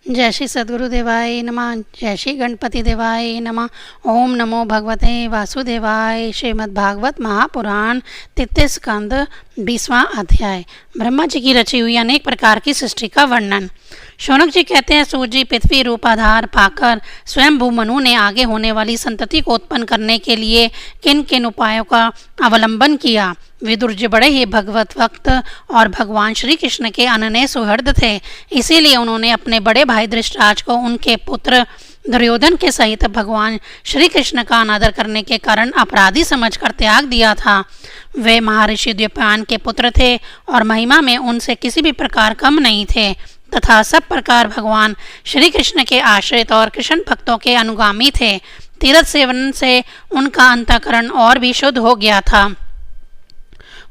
जय श्री सद्गुरु देवाय नमः। जय श्री गणपति देवाय नमः। ओम नमो भगवते वासुदेवाय। श्रीमद्भागवत महापुराण तृतीय स्कंद 20वां अध्याय। ब्रह्मा जी की रची हुई अनेक प्रकार की सृष्टि का वर्णन। शौनक जी कहते हैं, सूर्य जी पृथ्वी रूपाधार पाकर स्वयं भूमनु ने आगे होने वाली संतति को उत्पन्न करने के लिए किन किन उपायों का अवलंबन किया। विदुर जी बड़े ही भगवत भक्त और भगवान श्री कृष्ण के अनन्य सुहृद थे, इसीलिए उन्होंने अपने बड़े भाई धृतराष्ट्र को उनके पुत्र दुर्योधन के सहित भगवान श्री कृष्ण का अनादर करने के कारण अपराधी समझकर त्याग दिया था। वे महर्षि द्युपायन के पुत्र थे और महिमा में उनसे किसी भी प्रकार कम नहीं थे तथा सब प्रकार भगवान श्री कृष्ण के आश्रित और कृष्ण भक्तों के अनुगामी थे। तीर्थ सेवन से उनका अंतःकरण और भी शुद्ध हो गया था।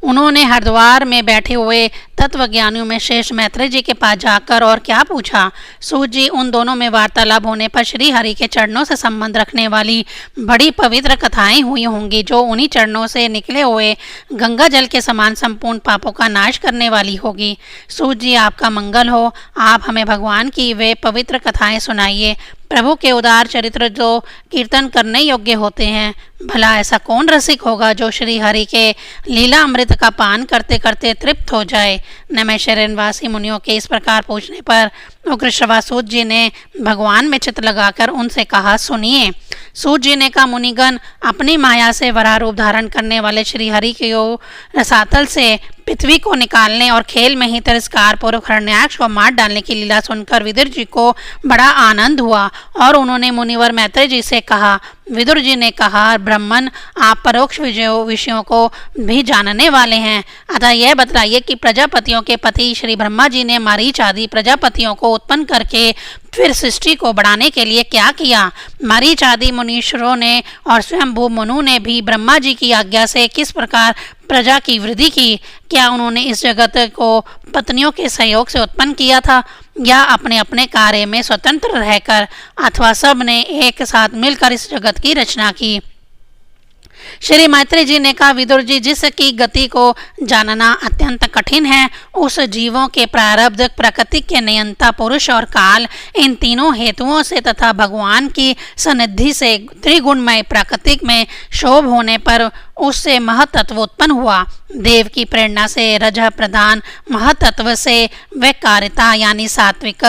उन्होंने हरिद्वार में बैठे हुए तत्वज्ञानियों में शेष मैत्रेय जी के पास जाकर और क्या पूछा। सूत जी, उन दोनों में वार्तालाप होने पर श्री हरि के चरणों से संबंध रखने वाली बड़ी पवित्र कथाएं हुई होंगी, जो उन्हीं चरणों से निकले हुए गंगा जल के समान संपूर्ण पापों का नाश करने वाली होगी। सूत जी, आपका मंगल हो। आप हमें भगवान की वे पवित्र कथाएं सुनाइए। प्रभु के उदार चरित्र जो कीर्तन करने योग्य होते हैं। भला ऐसा कौन रसिक होगा जो श्री हरि के लीला अमृत का पान करते करते तृप्त हो जाए। नैमिषारण्यवासी मुनियों के इस प्रकार पूछने पर उग्र श्रवासूत जी ने भगवान में चित्त लगाकर उनसे कहा, सुनिए। सूत जी ने कहा, मुनिगण, अपनी माया से वराह रूप धारण करने वाले श्री हरि के रसातल से पृथ्वी को निकालने और खेल में ही तिरस्कार पूर्वक हिरण्याक्ष को मार डालने की लीला सुनकर विदुर जी को बड़ा आनंद हुआ और उन्होंने मुनिवर मैत्रेय जी से कहा। विदुर जी ने कहा, ब्राह्मण, आप परोक्ष विषयों को भी जानने वाले हैं, अतः यह बतलाइए कि प्रजापतियों के पति श्री ब्रह्मा जी ने मरीच आदि प्रजापतियों को उत्पन्न करके फिर सृष्टि को बढ़ाने के लिए क्या किया। मरीच आदि मुनीश्वरों ने और स्वयं भूमनु ने भी ब्रह्मा जी की आज्ञा से किस प्रकार प्रजा की वृद्धि की। क्या उन्होंने इस जगत को पत्नियों के सहयोग से उत्पन्न किया था या अपने अपने कार्य में स्वतंत्र रहकर, अथवा सब ने एक साथ मिलकर इस जगत की रचना की। श्री मैत्रेय जी ने कहा, विदुर जी, जिसकी गति को जानना अत्यंत कठिन है, उस जीवों के प्रारब्ध, प्रकृति के नियंता पुरुष और काल, इन तीनों हेतुओं से तथा भगवान की सन्निधि से त्रिगुणमय प्राकृतिक में शोभ होने पर उससे महतत्व उत्पन्न हुआ। देव की प्रेरणा से रज प्रधान महतत्व से वैकारिता यानी सात्विक,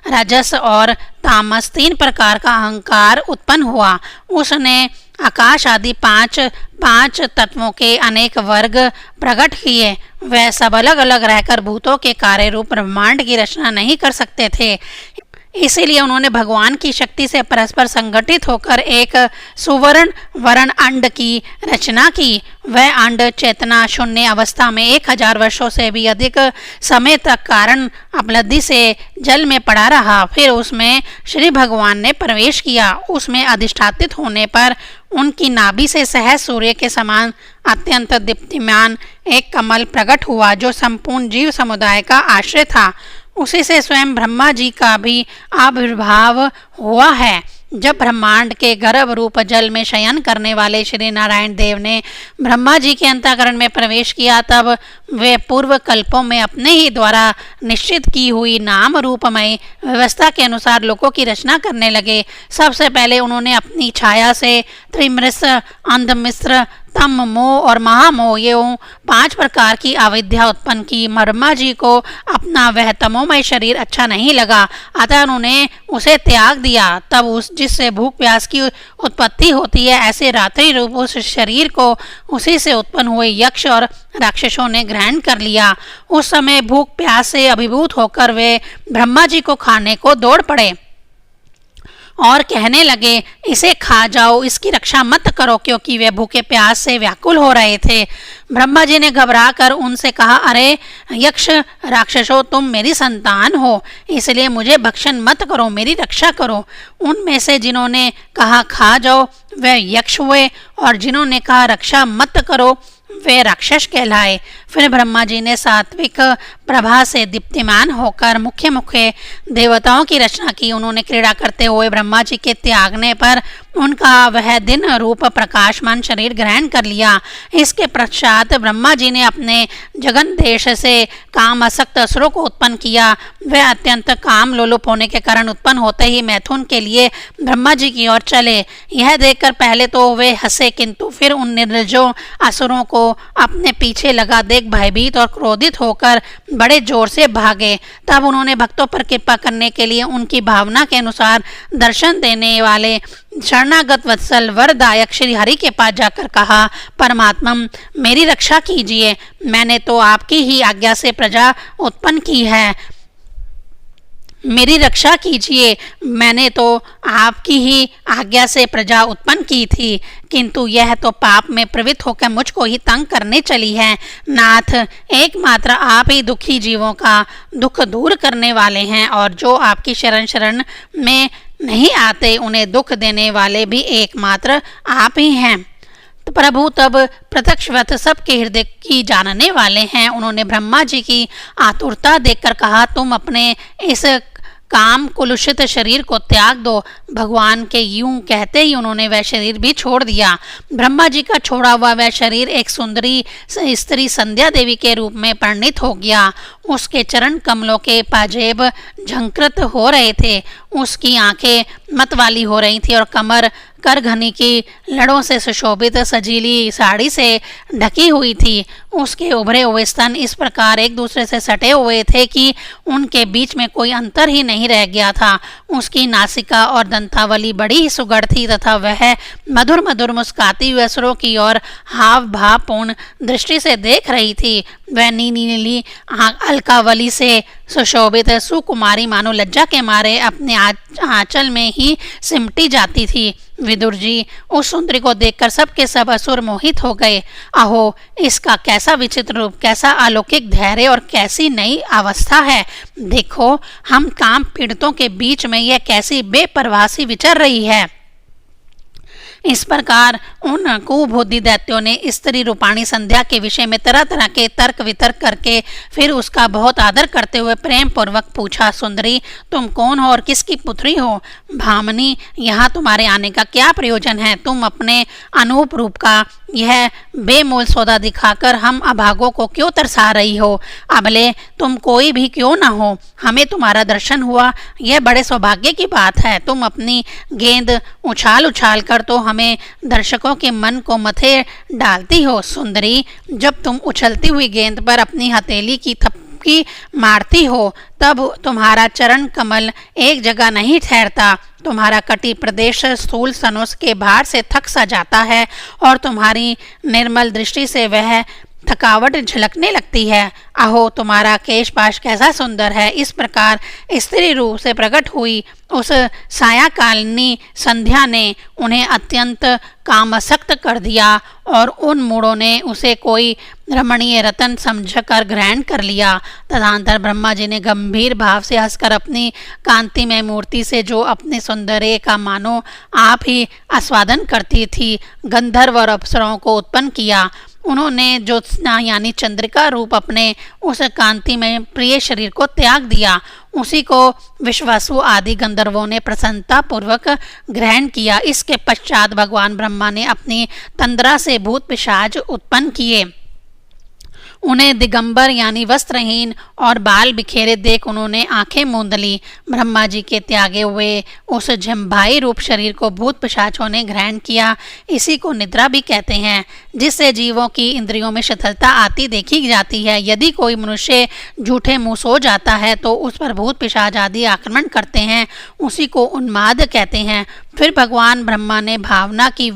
रजस और तामस तीन प्रकार का अहंकार उत्पन्न हुआ। उसने आकाश आदि पांच तत्वों के अनेक वर्ग प्रकट किए। वह सब अलग अलग रहकर भूतों के कार्य रूप ब्रह्मांड की रचना नहीं कर सकते थे, इसीलिए उन्होंने भगवान की शक्ति से परस्पर संगठित होकर एक सुवर्ण वर्ण अंड की रचना की। वह अंड चेतना शून्य अवस्था में 1000 वर्षों से भी अधिक समय तक कारण उपलब्धि से जल में पड़ा रहा। फिर उसमें श्री भगवान ने प्रवेश किया। उसमें अधिष्ठापित होने पर उनकी नाभि से सहज सूर्य के समान अत्यंत दीप्तिमान एक कमल प्रकट हुआ, जो संपूर्ण जीव समुदाय का आश्रय था। उसी से स्वयं ब्रह्मा जी का भी आविर्भाव हुआ है। जब ब्रह्मांड के गर्भ रूप जल में शयन करने वाले श्री नारायण देव ने ब्रह्मा जी के अंतःकरण में प्रवेश किया, तब वे पूर्व कल्पों में अपने ही द्वारा निश्चित की हुई नाम रूपमय व्यवस्था के अनुसार लोकों की रचना करने लगे। सबसे पहले उन्होंने अपनी छाया से त्रिमिश्र, अंधमिश्र, तम मोह और महामोह ये 5 प्रकार की अविद्या उत्पन्न की। ब्रह्मा जी को अपना वह तमोमय शरीर अच्छा नहीं लगा, अतः उन्होंने उसे त्याग दिया। तब उस जिससे भूख प्यास की उत्पत्ति होती है, ऐसे रात्रि रूप उस शरीर को उसी से उत्पन्न हुए यक्ष और राक्षसों ने ग्रहण कर लिया। उस समय भूख प्यास से अभिभूत होकर वे ब्रह्मा जी को खाने को दौड़ पड़े और कहने लगे, इसे खा जाओ, इसकी रक्षा मत करो, क्योंकि वे भूखे प्यास से व्याकुल हो रहे थे। ब्रह्मा जी ने घबराकर उनसे कहा, अरे यक्ष राक्षसों, तुम मेरी संतान हो, इसलिए मुझे भक्षण मत करो, मेरी रक्षा करो। उनमें से जिन्होंने कहा खा जाओ वे यक्ष हुए और जिन्होंने कहा रक्षा मत करो वे राक्षस कहलाए। फिर ब्रह्मा जी ने सात्विक प्रभा से दीप्तिमान होकर मुख्य मुख्य देवताओं की रचना की। उन्होंने क्रीड़ा करते हुए ब्रह्मा जी के त्यागने पर उनका वह दिन रूप प्रकाशमान शरीर ग्रहण कर लिया। इसके पश्चात ब्रह्मा जी ने अपने जगन देश से काम आसक्त असुरों को उत्पन्न किया। वे अत्यंत काम लोलुप होने के कारण उत्पन्न होते ही मैथुन के लिए ब्रह्मा जी की ओर चले। यह देखकर पहले तो वे हंसे, किंतु फिर उन निर्लज्जों असुरों को अपने पीछे लगा देख भयभीत और क्रोधित होकर बड़े जोर से भागे। तब उन्होंने भक्तों पर कृपा करने के लिए उनकी भावना के अनुसार दर्शन देने वाले शरणागत वत्सल वरदायक श्री हरि के पास जाकर कहा, परमात्मा मेरी रक्षा कीजिए, मैंने तो आपकी ही आज्ञा से प्रजा उत्पन्न की है। मेरी रक्षा कीजिए, मैंने तो आपकी ही आज्ञा से प्रजा उत्पन्न की थी, किंतु यह तो पाप में प्रवृत्त होकर मुझको ही तंग करने चली है। नाथ, एकमात्र आप ही दुखी जीवों का दुख दूर करने वाले हैं, और जो आपकी शरण में नहीं आते उन्हें दुख देने वाले भी एकमात्र आप ही हैं। तो प्रभु तब प्रत्यक्षवत सबके हृदय की जानने वाले हैं। उन्होंने ब्रह्मा जी की आतुरता देखकर कहा, तुम अपने इस काम कुलुषित शरीर को त्याग दो। भगवान के यूं कहते ही उन्होंने वह शरीर भी छोड़ दिया। ब्रह्मा जी का छोड़ा हुआ वह शरीर एक सुंदरी स्त्री संध्या देवी के रूप में परिणित हो गया। उसके चरण कमलों के पाजेब झंकृत हो रहे थे, उसकी आंखें मतवाली हो रही थी और कमर करघनी की लड़ों से सुशोभित सजीली साड़ी से ढकी हुई थी। उसके उभरे हुए स्तन इस प्रकार एक दूसरे से सटे हुए थे कि उनके बीच में कोई अंतर ही नहीं रह गया था। उसकी नासिका और दंतावली बड़ी ही सुगढ़ थी तथा वह मधुर मधुर मुस्काती हुए असुरों की ओर हाव भाव पूर्ण दृष्टि से देख रही थी। वह नीली नीली अलकावली से सुशोभित सुकुमारी मानो लज्जा के मारे अपने आंचल में ही सिमटी जाती थी। विदुर जी, उस सुंदरी को देखकर सबके सब असुर मोहित हो गए। अहो, इसका कैसा विचित्र रूप, कैसा अलौकिक धैर्य और कैसी नई अवस्था है। देखो, हम काम पीड़ितों के बीच में यह कैसी बेपरवाही विचर रही है। इस प्रकार उन कुबुद्धि दैत्यों ने स्त्री रूपाणी संध्या के विषय में तरह तरह के तर्क वितर्क करके फिर उसका बहुत आदर करते हुए प्रेम पूर्वक पूछा, सुंदरी, तुम कौन हो और किसकी पुत्री हो? भामनी, यहाँ तुम्हारे आने का क्या प्रयोजन है? तुम अपने अनूप रूप का यह बेमोल सौदा दिखाकर हम अभागों को क्यों तरसा रही हो? अबले तुम कोई भी क्यों ना हो, हमें तुम्हारा दर्शन हुआ, यह बड़े सौभाग्य की बात है। तुम अपनी गेंद उछाल उछाल कर तो हमें दर्शकों के मन को मथे डालती हो। सुंदरी, जब तुम उछलती हुई गेंद पर अपनी हथेली की थपकी मारती हो तब तुम्हारा चरण कमल एक जगह नहीं ठहरता। तुम्हारा कटी प्रदेश स्थूल सनुष के भार से थक सा जाता है और तुम्हारी निर्मल दृष्टि से वह थकावट झलकने लगती है। अहो, तुम्हारा केशपाश कैसा सुंदर है। इस प्रकार स्त्री रूप से प्रकट हुई उस सायाकालिनी संध्या ने उन्हें अत्यंत कामासक्त कर दिया और उन मूढ़ों ने उसे कोई रमणीय रतन समझकर ग्रहण कर लिया। तदनंतर ब्रह्मा जी ने गंभीर भाव से हंसकर अपनी कांतिमय मूर्ति से, जो अपने सौंदर्य का मानो आप ही आस्वादन करती थी, गंधर्व और अप्सराओं को उत्पन्न किया। उन्होंने ज्योत्सना यानी चंद्रिका रूप अपने उस कांति में प्रिय शरीर को त्याग दिया। उसी को विश्वासु आदि गंधर्वों ने प्रसन्नता पूर्वक ग्रहण किया। इसके पश्चात भगवान ब्रह्मा ने अपनी तंद्रा से भूत पिशाच उत्पन्न किए। उन्हें दिगंबर यानी वस्त्रहीन और बाल बिखेरे देख उन्होंने आंखें मूंद ली। ब्रह्मा जी के त्यागे हुए उस झम्भाई रूप शरीर को भूत पिशाचों ने ग्रहण किया। इसी को निद्रा भी कहते हैं, जिससे जीवों की इंद्रियों में शिथिलता आती देखी जाती है। यदि कोई मनुष्य झूठे मुंह सो जाता है तो उस पर भूत पिशाच आदि आक्रमण करते हैं, उसी को उन्माद कहते हैं। फिर भगवान ब्रह्मा ने भावना की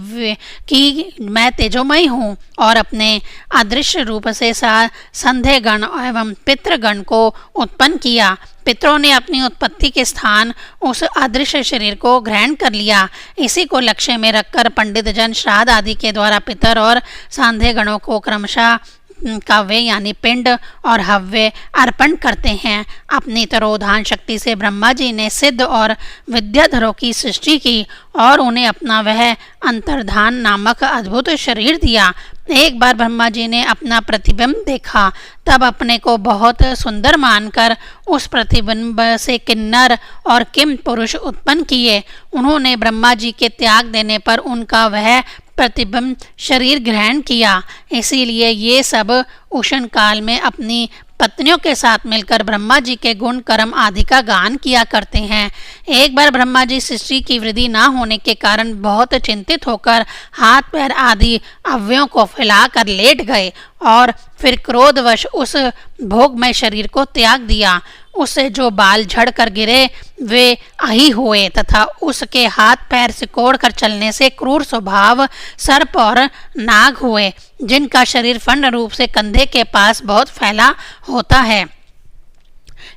मैं तेजोमय हूँ और अपने अदृश्य रूप से संध्यागण एवं पितृगण को उत्पन्न किया। पितरों ने अपनी उत्पत्ति के स्थान उस अदृश्य शरीर को ग्रहण कर लिया। इसी को लक्ष्य में रखकर पंडित जन श्राद्ध आदि के द्वारा पितर और सांध्यगणों को क्रमशः का वे यानी पिंड और हव्य अर्पण करते हैं। अपनी तरोधान शक्ति से ब्रह्मा जी ने सिद्ध और विद्याधरों की सृष्टि की और उन्हें अपना वह अंतर्धान नामक अद्भुत शरीर दिया। एक बार ब्रह्मा जी ने अपना प्रतिबिंब देखा, तब अपने को बहुत सुंदर मानकर उस प्रतिबिंब से किन्नर और किम पुरुष उत्पन्न किए। उन्होंने ब्रह्मा जी के त्याग देने पर उनका वह प्रतिबिंब शरीर ग्रहण किया। इसीलिए ये सब उष्ण काल में अपनी पत्नियों के साथ मिलकर ब्रह्मा जी के गुण कर्म आदि का गान किया करते हैं। एक बार ब्रह्मा जी सृष्टि की वृद्धि न होने के कारण बहुत चिंतित होकर हाथ पैर आदि अवयवों को फैलाकर लेट गए और फिर क्रोधवश उस भोगमय शरीर को त्याग दिया। उससे जो बाल झड़ कर गिरे वे अही हुए तथा उसके हाथ पैर सिकोड़ कर चलने से क्रूर स्वभाव सर्प और नाग हुए, जिनका शरीर फंड रूप से कंधे के पास बहुत फैला होता है।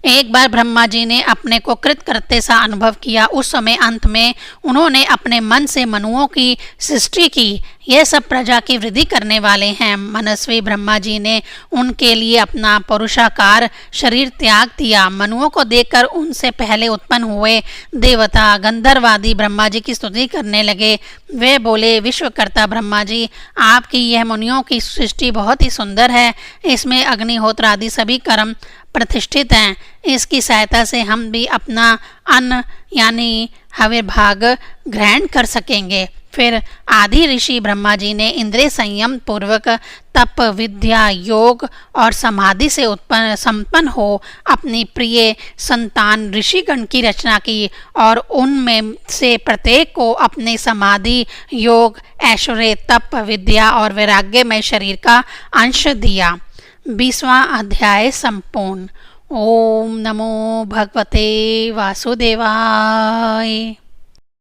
एक बार ब्रह्मा जी ने अपने को कृतकृत्य सा अनुभव किया। उस समय अंत में उन्होंने अपने मन से मनुओं की सृष्टि की। यह सब प्रजा की वृद्धि करने वाले हैं। मनस्वी ब्रह्मा जी ने उनके लिए अपना पुरुषाकार शरीर त्याग दिया। मनुओं को देखकर उनसे पहले उत्पन्न हुए देवता गंधर्वादी ब्रह्मा जी की स्तुति करने लगे। वे बोले, विश्वकर्ता ब्रह्मा जी, आपकी यह मुनियों की सृष्टि बहुत ही सुंदर है। इसमें अग्निहोत्र आदि सभी कर्म प्रतिष्ठित हैं। इसकी सहायता से हम भी अपना अन्न यानी हव्य भाग ग्रहण कर सकेंगे। फिर आदि ऋषि ब्रह्मा जी ने इंद्रिय संयम पूर्वक तप विद्या योग और समाधि से संपन्न हो अपनी प्रिय संतान ऋषिगण की रचना की और उनमें से प्रत्येक को अपने समाधि योग ऐश्वर्य तप विद्या और वैराग्य में शरीर का अंश दिया। 20वां अध्याय संपूर्ण। ओम नमो भगवते वासुदेवाय।